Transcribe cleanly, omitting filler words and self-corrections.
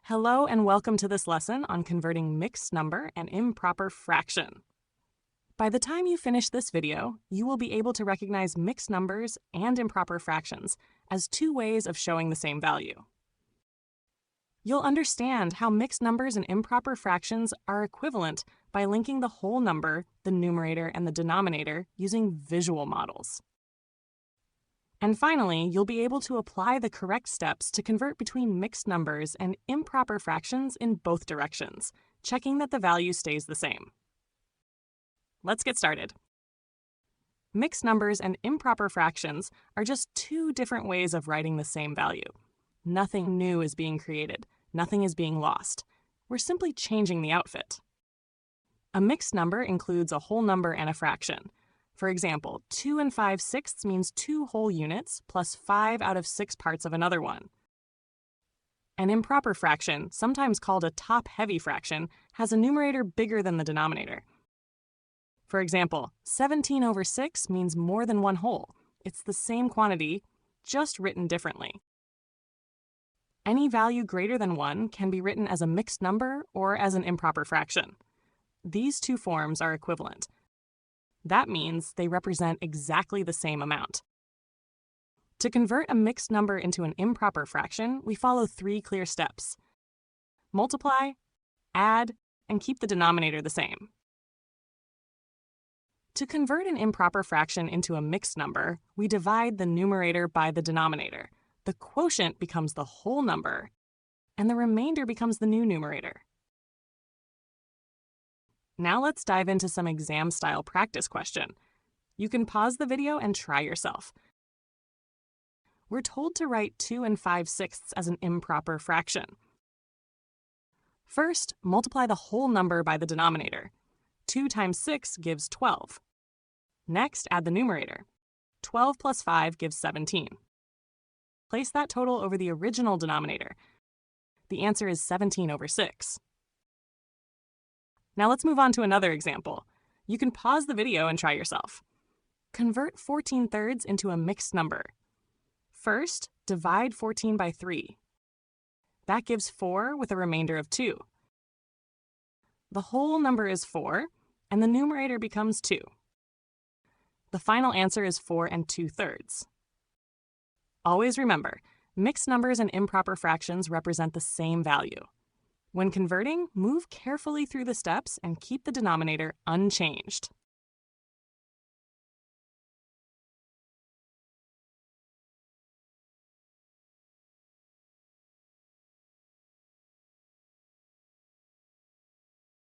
Hello and welcome to this lesson on converting mixed number and improper fraction. By the time you finish this video, you will be able to recognize mixed numbers and improper fractions as two ways of showing the same value. You'll understand how mixed numbers and improper fractions are equivalent by linking the whole number, the numerator, and the denominator using visual models. And finally, you'll be able to apply the correct steps to convert between mixed numbers and improper fractions in both directions, checking that the value stays the same. Let's get started. Mixed numbers and improper fractions are just two different ways of writing the same value. Nothing new is being created. Nothing is being lost. We're simply changing the outfit. A mixed number includes a whole number and a fraction. For example, 2 5/6 means 2 whole units plus 5 out of 6 parts of another one. An improper fraction, sometimes called a top-heavy fraction, has a numerator bigger than the denominator. For example, 17/6 means more than 1 whole. It's the same quantity, just written differently. Any value greater than 1 can be written as a mixed number or as an improper fraction. These two forms are equivalent. That means they represent exactly the same amount. To convert a mixed number into an improper fraction, we follow 3 clear steps. Multiply, add, and keep the denominator the same. To convert an improper fraction into a mixed number, we divide the numerator by the denominator. The quotient becomes the whole number, and the remainder becomes the new numerator. Now let's dive into some exam-style practice question. You can pause the video and try yourself. We're told to write 2 5/6 as an improper fraction. First, multiply the whole number by the denominator. 2 times 6 gives 12. Next, add the numerator. 12 plus 5 gives 17. Place that total over the original denominator. The answer is 17/6. Now let's move on to another example. You can pause the video and try yourself. Convert 14/3 into a mixed number. First, divide 14 by 3. That gives 4 with a remainder of 2. The whole number is 4, and the numerator becomes 2. The final answer is 4 2/3. Always remember, mixed numbers and improper fractions represent the same value. When converting, move carefully through the steps and keep the denominator unchanged.